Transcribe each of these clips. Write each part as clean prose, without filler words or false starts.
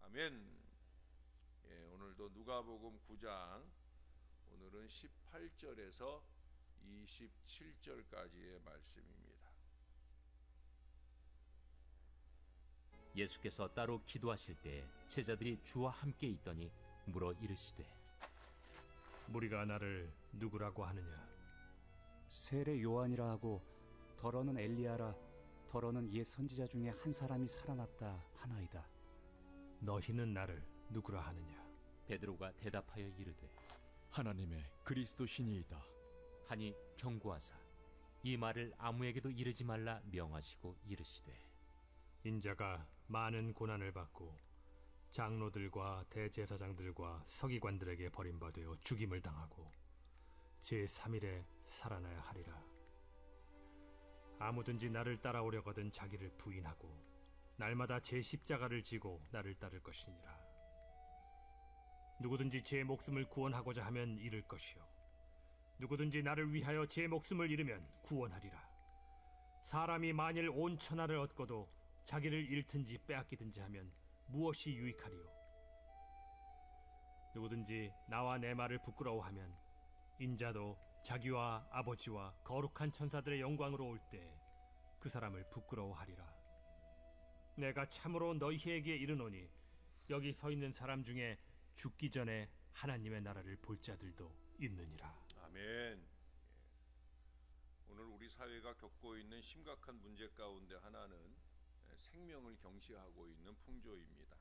아멘. 오늘도 누가복음 9장, 오늘은 18절에서 27절까지의 말씀입니다. 예수께서 따로 기도하실 때 제자들이 주와 함께 있더니 물어 이르시되 무리가 나를 누구라고 하느냐? 세례 요한이라 하고 더러는 엘리야라, 더러는 옛 선지자 중에 한 사람이 살아났다 하나이다. 너희는 나를 누구라 하느냐? 베드로가 대답하여 이르되 하나님의 그리스도 신이이다 하니 경고하사 이 말을 아무에게도 이르지 말라 명하시고 이르시되 인자가 많은 고난을 받고 장로들과 대제사장들과 서기관들에게 버림받아 죽임을 당하고 제3일에 살아나야 하리라. 아무든지 나를 따라오려거든 자기를 부인하고 날마다 제 십자가를 지고 나를 따를 것이니라. 누구든지 제 목숨을 구원하고자 하면 잃을 것이요 누구든지 나를 위하여 제 목숨을 잃으면 구원하리라. 사람이 만일 온 천하를 얻고도 자기를 잃든지 빼앗기든지 하면 무엇이 유익하리요? 누구든지 나와 내 말을 부끄러워하면 인자도 자기와 아버지와 거룩한 천사들의 영광으로 올 때 그 사람을 부끄러워하리라. 내가 참으로 너희에게 이르노니 여기 서 있는 사람 중에 죽기 전에 하나님의 나라를 볼 자들도 있느니라. 아멘. 오늘 우리 사회가 겪고 있는 심각한 문제 가운데 하나는 생명을 경시하고 있는 풍조입니다.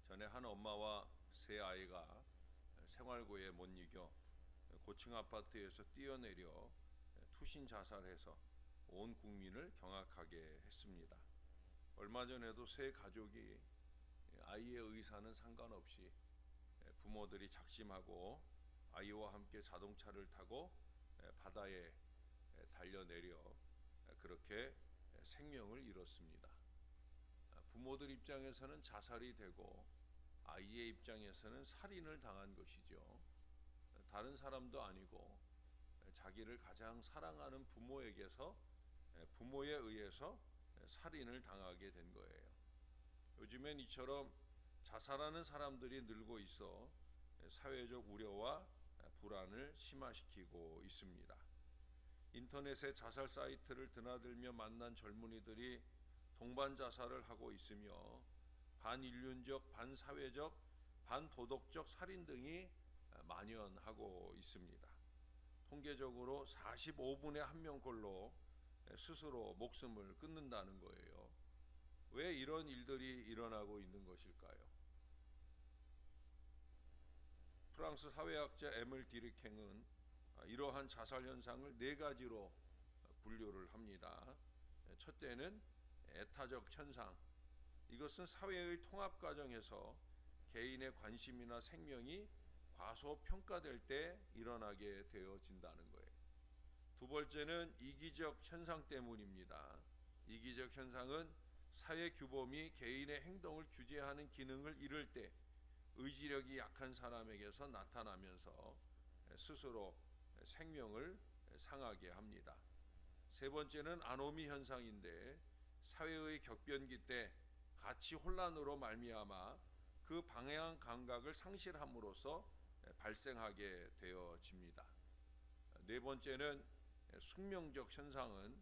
전에 한 엄마와 세 아이가 생활고에 못 이겨 고층 아파트에서 뛰어내려 투신 자살해서 온 국민을 경악하게 했습니다. 얼마 전에도 세 가족이 아이의 의사는 상관없이 부모들이 작심하고 아이와 함께 자동차를 타고 바다에 달려내려 그렇게 생명을 잃었습니다. 부모들 입장에서는 자살이 되고 아이의 입장에서는 살인을 당한 것이죠. 다른 사람도 아니고 자기를 가장 사랑하는 부모에 의해서 살인을 당하게 된 거예요. 요즘엔 이처럼 자살하는 사람들이 늘고 있어 사회적 우려와 불안을 심화시키고 있습니다. 인터넷의 자살 사이트를 드나들며 만난 젊은이들이 동반 자살을 하고 있으며 반인륜적, 반사회적, 반도덕적 살인 등이 만연하고 있습니다. 통계적으로 45분에 1명꼴로 스스로 목숨을 끊는다는 거예요. 왜 이런 일들이 일어나고 있는 것일까요? 프랑스 사회학자 에밀 디르켕은 이러한 자살 현상을 네 가지로 분류를 합니다. 첫째는 애타적 현상. 이것은 사회의 통합 과정에서 개인의 관심이나 생명이 과소평가될 때 일어나게 되어진다는 거예요. 두 번째는 이기적 현상 때문입니다. 이기적 현상은 사회 규범이 개인의 행동을 규제하는 기능을 잃을 때 의지력이 약한 사람에게서 나타나면서 스스로 생명을 상하게 합니다. 세 번째는 아노미 현상인데 사회의 격변기 때 가치 혼란으로 말미암아 그 방향 감각을 상실함으로써 발생하게 되어집니다. 네 번째는 숙명적 현상은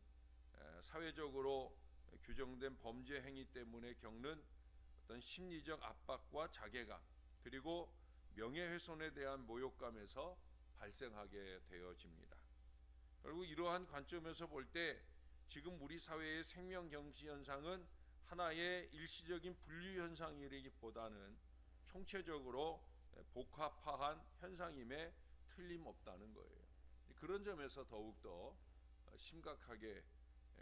사회적으로 규정된 범죄 행위 때문에 겪는 어떤 심리적 압박과 자괴감, 그리고 명예훼손에 대한 모욕감에서 발생하게 되어집니다. 결국 이러한 관점에서 볼 때 지금 우리 사회의 생명 경시 현상은 하나의 일시적인 분류 현상이라기보다는 총체적으로 복합화한 현상임에 틀림없다는 거예요. 그런 점에서 더욱더 심각하게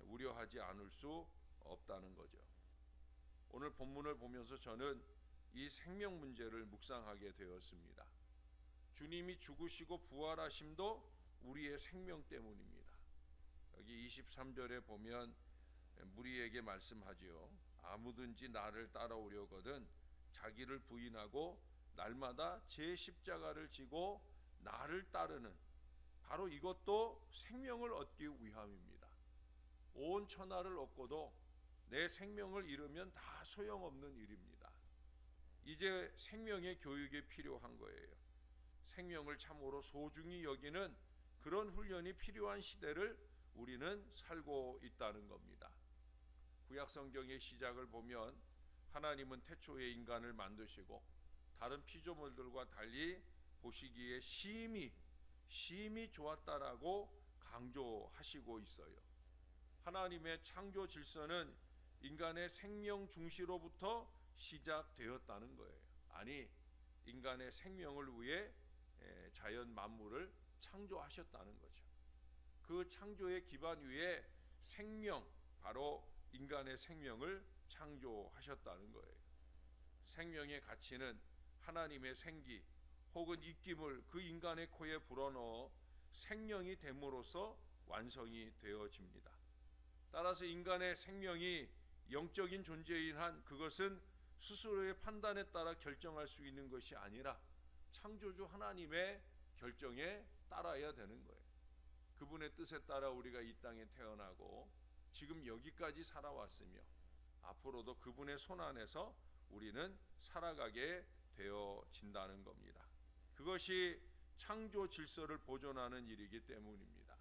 우려하지 않을 수 없다는 거죠. 오늘 본문을 보면서 저는 이 생명 문제를 묵상하게 되었습니다. 주님이 죽으시고 부활하심도 우리의 생명 때문입니다. 여기 23절에 보면 무리에게 말씀하지요. 아무든지 나를 따라오려거든 자기를 부인하고 날마다 제 십자가를 지고 나를 따르는, 바로 이것도 생명을 얻기 위함입니다. 온 천하를 얻고도 내 생명을 잃으면 다 소용없는 일입니다. 이제 생명의 교육이 필요한 거예요. 생명을 참으로 소중히 여기는 그런 훈련이 필요한 시대를 우리는 살고 있다는 겁니다. 구약 성경의 시작을 보면 하나님은 태초에 인간을 만드시고 다른 피조물들과 달리 보시기에 심히 좋았다라고 강조하시고 있어요. 하나님의 창조 질서는 인간의 생명 중시로부터 시작되었다는 거예요. 아니, 인간의 생명을 위해 자연 만물을 창조하셨다는 거죠. 그 창조의 기반 위에 생명, 바로 인간의 생명을 창조하셨다는 거예요. 생명의 가치는 하나님의 생기 혹은 입김을 그 인간의 코에 불어넣어 생명이 됨으로써 완성이 되어집니다. 따라서 인간의 생명이 영적인 존재인 한 그것은 스스로의 판단에 따라 결정할 수 있는 것이 아니라 창조주 하나님의 결정에 따라야 되는 거예요. 그분의 뜻에 따라 우리가 이 땅에 태어나고 지금 여기까지 살아왔으며 앞으로도 그분의 손 안에서 우리는 살아가게 되어진다는 겁니다. 그것이 창조 질서를 보존하는 일이기 때문입니다.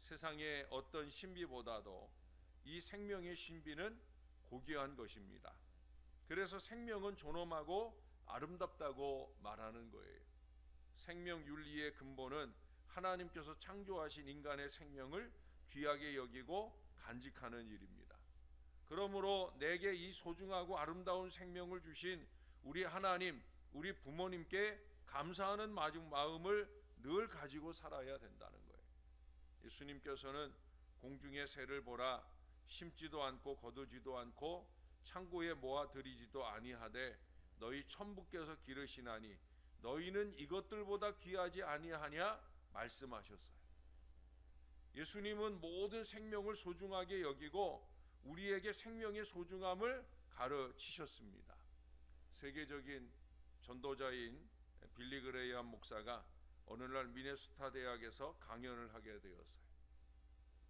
세상의 어떤 신비보다도 이 생명의 신비는 고귀한 것입니다. 그래서 생명은 존엄하고 아름답다고 말하는 거예요. 생명 윤리의 근본은 하나님께서 창조하신 인간의 생명을 귀하게 여기고 간직하는 일입니다. 그러므로 내게 이 소중하고 아름다운 생명을 주신 우리 하나님, 우리 부모님께 감사하는 마음을 늘 가지고 살아야 된다는 거예요. 예수님께서는 공중의 새를 보라, 심지도 않고 거두지도 않고 창고에 모아 들이지도 아니하되 너희 천부께서 기르시나니 너희는 이것들보다 귀하지 아니하냐 말씀하셨어요. 예수님은 모든 생명을 소중하게 여기고 우리에게 생명의 소중함을 가르치셨습니다. 세계적인 전도자인 빌리 그레이엄 목사가 어느 날 미네소타 대학에서 강연을 하게 되었어요.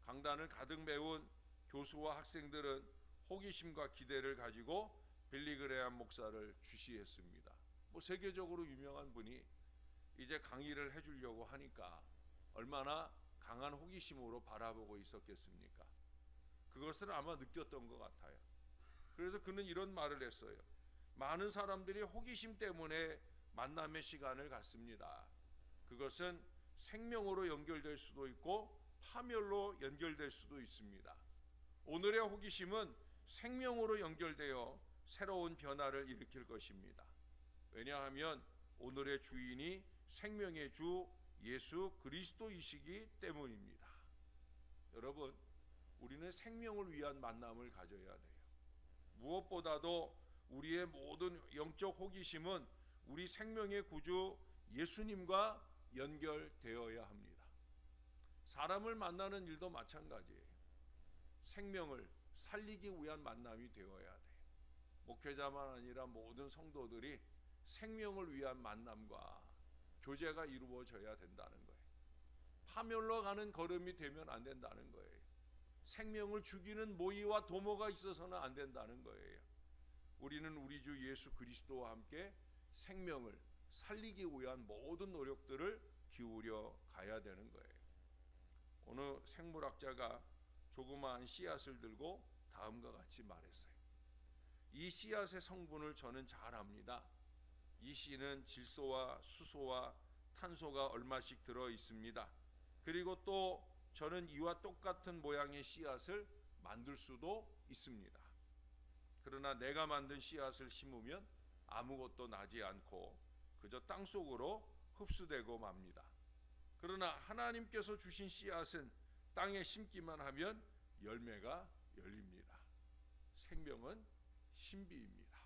강단을 가득 메운 교수와 학생들은 호기심과 기대를 가지고 빌리 그레이엄 목사를 주시했습니다. 세계적으로 유명한 분이 이제 강의를 해주려고 하니까 얼마나 강한 호기심으로 바라보고 있었겠습니까? 그것을 아마 느꼈던 것 같아요. 그래서 그는 이런 말을 했어요. 많은 사람들이 호기심 때문에 만남의 시간을 갖습니다. 그것은 생명으로 연결될 수도 있고 파멸로 연결될 수도 있습니다. 오늘의 호기심은 생명으로 연결되어 새로운 변화를 일으킬 것입니다. 왜냐하면 오늘의 주인이 생명의 주 예수 그리스도이시기 때문입니다. 여러분, 우리는 생명을 위한 만남을 가져야 돼요. 무엇보다도 우리의 모든 영적 호기심은 우리 생명의 구주 예수님과 연결되어야 합니다. 사람을 만나는 일도 마찬가지예요. 생명을 살리기 위한 만남이 되어야 돼요. 목회자만 아니라 모든 성도들이 생명을 위한 만남과 교제가 이루어져야 된다는 거예요. 파멸로 가는 걸음이 되면 안 된다는 거예요. 생명을 죽이는 모의와 도모가 있어서는 안 된다는 거예요. 우리는 우리 주 예수 그리스도와 함께 생명을 살리기 위한 모든 노력들을 기울여 가야 되는 거예요. 어느 생물학자가 조그마한 씨앗을 들고 다음과 같이 말했어요. 이 씨앗의 성분을 저는 잘 압니다. 이 씨는 질소와 수소와 탄소가 얼마씩 들어 있습니다. 그리고 또 저는 이와 똑같은 모양의 씨앗을 만들 수도 있습니다. 그러나 내가 만든 씨앗을 심으면 아무것도 나지 않고 그저 땅 속으로 흡수되고 맙니다. 그러나 하나님께서 주신 씨앗은 땅에 심기만 하면 열매가 열립니다. 생명은 신비입니다.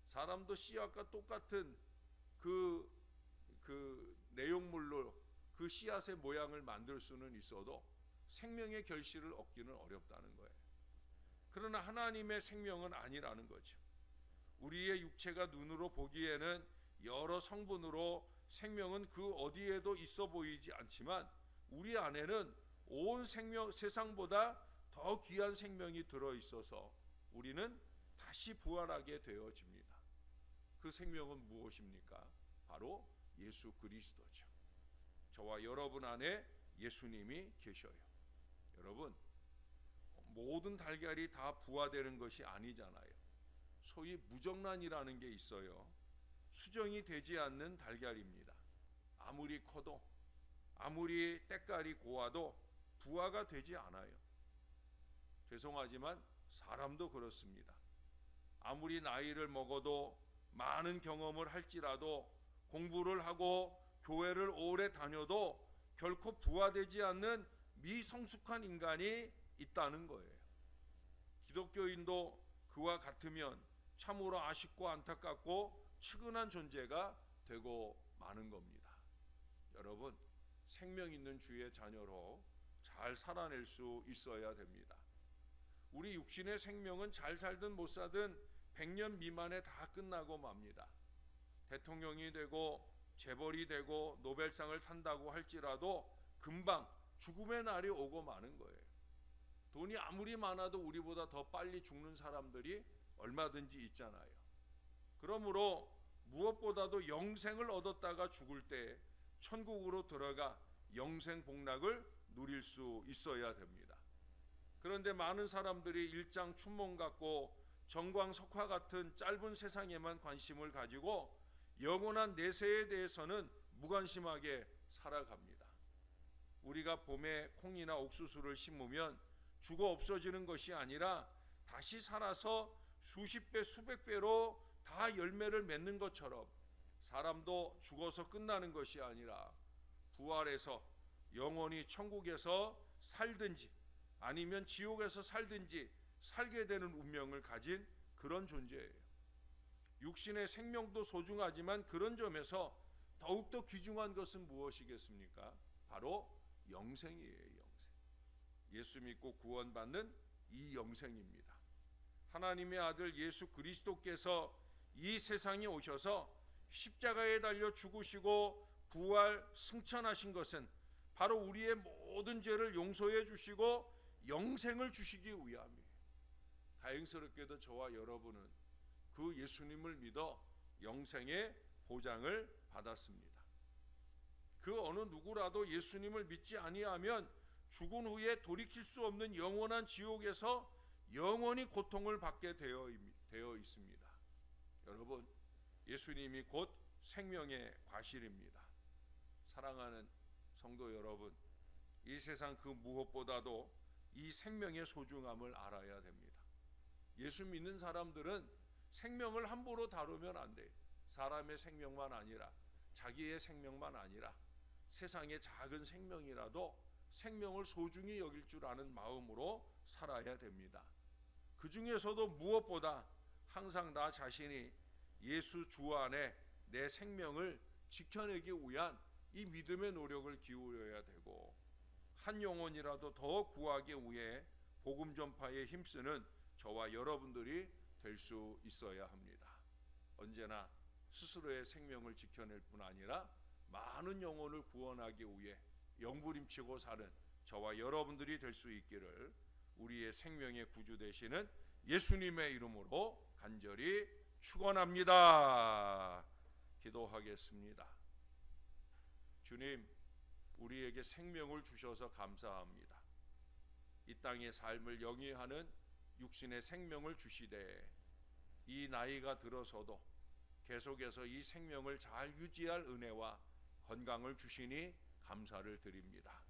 사람도 씨앗과 똑같은 그 내용물로 그 씨앗의 모양을 만들 수는 있어도 생명의 결실을 얻기는 어렵다는 거예요. 그러나 하나님의 생명은 아니라는 거죠. 우리의 육체가 눈으로 보기에는 여러 성분으로 생명은 그 어디에도 있어 보이지 않지만 우리 안에는 온 세상보다 더 귀한 생명이 들어 있어서 우리는 다시 부활하게 되어집니다. 그 생명은 무엇입니까? 바로 예수 그리스도죠. 저와 여러분 안에 예수님이 계셔요. 여러분, 모든 달걀이 다 부화되는 것이 아니잖아요. 소위 무정란이라는 게 있어요. 수정이 되지 않는 달걀입니다. 아무리 커도, 아무리 때깔이 고와도 부화가 되지 않아요. 죄송하지만 사람도 그렇습니다. 아무리 나이를 먹어도 많은 경험을 할지라도 공부를 하고 교회를 오래 다녀도 결코 부화되지 않는 미성숙한 인간이 있다는 거예요. 기독교인도 그와 같으면 참으로 아쉽고 안타깝고 측은한 존재가 되고 마는 겁니다. 여러분, 생명 있는 주의 자녀로 잘 살아낼 수 있어야 됩니다. 우리 육신의 생명은 잘 살든 못 살든 100년 미만에 다 끝나고 맙니다. 대통령이 되고 재벌이 되고 노벨상을 탄다고 할지라도 금방 죽음의 날이 오고 마는 거예요. 돈이 아무리 많아도 우리보다 더 빨리 죽는 사람들이 얼마든지 있잖아요. 그러므로 무엇보다도 영생을 얻었다가 죽을 때 천국으로 들어가 영생 복락을 누릴 수 있어야 됩니다. 그런데 많은 사람들이 일장춘몽 같고 정광석화 같은 짧은 세상에만 관심을 가지고 영원한 내세에 대해서는 무관심하게 살아갑니다. 우리가 봄에 콩이나 옥수수를 심으면 죽어 없어지는 것이 아니라 다시 살아서 수십 배 수백 배로 다 열매를 맺는 것처럼 사람도 죽어서 끝나는 것이 아니라 부활해서 영원히 천국에서 살든지 아니면 지옥에서 살든지 살게 되는 운명을 가진 그런 존재예요. 육신의 생명도 소중하지만 그런 점에서 더욱더 귀중한 것은 무엇이겠습니까? 바로 영생이에요. 영생. 예수 믿고 구원받는 이 영생입니다. 하나님의 아들 예수 그리스도께서 이 세상에 오셔서 십자가에 달려 죽으시고 부활 승천하신 것은 바로 우리의 모든 죄를 용서해 주시고 영생을 주시기 위함이에요. 다행스럽게도 저와 여러분은 그 예수님을 믿어 영생의 보장을 받았습니다. 그 어느 누구라도 예수님을 믿지 아니하면 죽은 후에 돌이킬 수 없는 영원한 지옥에서 영원히 고통을 받게 되어 있습니다. 여러분, 예수님이 곧 생명의 과실입니다. 사랑하는 성도 여러분, 이 세상 그 무엇보다도 이 생명의 소중함을 알아야 됩니다. 예수 믿는 사람들은 생명을 함부로 다루면 안 돼요. 사람의 생명만 아니라 자기의 생명만 아니라 세상의 작은 생명이라도 생명을 소중히 여길 줄 아는 마음으로 살아야 됩니다. 그 중에서도 무엇보다 항상 나 자신이 예수 주 안에 내 생명을 지켜내기 위한 이 믿음의 노력을 기울여야 되고 한 영혼이라도 더 구하기 위해 복음 전파에 힘쓰는 저와 여러분들이 될 수 있어야 합니다. 언제나 스스로의 생명을 지켜낼 뿐 아니라 많은 영혼을 구원하기 위해 영부림치고 사는 저와 여러분들이 될 수 있기를 우리의 생명의 구주 되시는 예수님의 이름으로 간절히 축원합니다. 기도하겠습니다. 주님, 우리에게 생명을 주셔서 감사합니다. 이 땅의 삶을 영위하는 육신의 생명을 주시되 이 나이가 들어서도 계속해서 이 생명을 잘 유지할 은혜와 건강을 주시니 감사를 드립니다.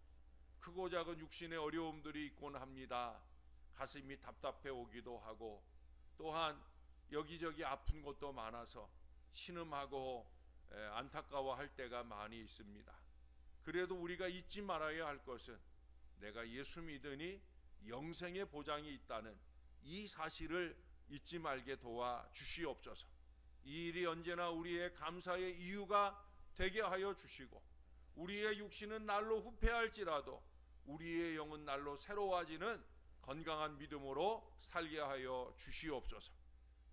크고 작은 육신의 어려움들이 있곤 합니다. 가슴이 답답해 오기도 하고 또한 여기저기 아픈 것도 많아서 신음하고 안타까워할 때가 많이 있습니다. 그래도 우리가 잊지 말아야 할 것은 내가 예수 믿으니 영생의 보장이 있다는 이 사실을 잊지 말게 도와 주시옵소서. 이 일이 언제나 우리의 감사의 이유가 되게 하여 주시고 우리의 육신은 날로 후패할지라도 우리의 영은 날로 새로워지는 건강한 믿음으로 살게 하여 주시옵소서.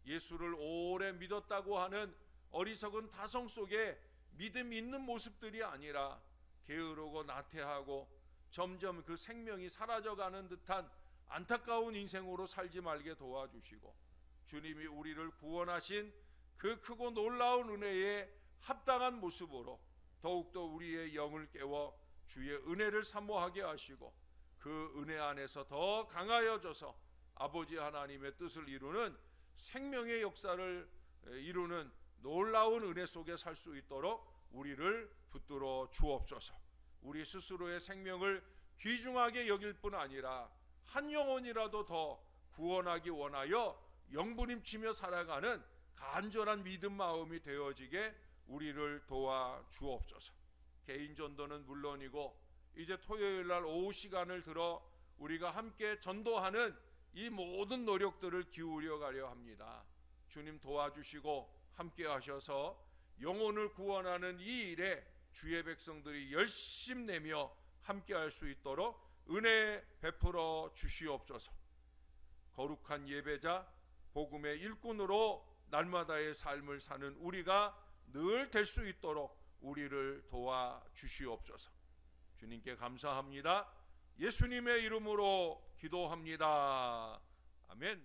예수를 오래 믿었다고 하는 어리석은 타성 속에 믿음 있는 모습들이 아니라 게으르고 나태하고 점점 그 생명이 사라져가는 듯한 안타까운 인생으로 살지 말게 도와주시고 주님이 우리를 구원하신 그 크고 놀라운 은혜에 합당한 모습으로 더욱더 우리의 영을 깨워 주의 은혜를 사모하게 하시고 그 은혜 안에서 더 강하여져서 아버지 하나님의 뜻을 이루는 생명의 역사를 이루는 놀라운 은혜 속에 살 수 있도록 우리를 붙들어 주옵소서. 우리 스스로의 생명을 귀중하게 여길 뿐 아니라 한 영혼이라도 더 구원하기 원하여 영부림치며 살아가는 간절한 믿음 마음이 되어지게 우리를 도와 주옵소서. 개인 전도는 물론이고 이제 토요일 날 오후 시간을 들어 우리가 함께 전도하는 이 모든 노력들을 기울여 가려 합니다. 주님 도와주시고 함께 하셔서 영혼을 구원하는 이 일에 주의 백성들이 열심 내며 함께 할 수 있도록 은혜 베풀어 주시옵소서. 거룩한 예배자 복음의 일꾼으로 날마다의 삶을 사는 우리가 늘 될 수 있도록 우리를 도와 주시옵소서. 주님께 감사합니다. 예수님의 이름으로 기도합니다. 아멘.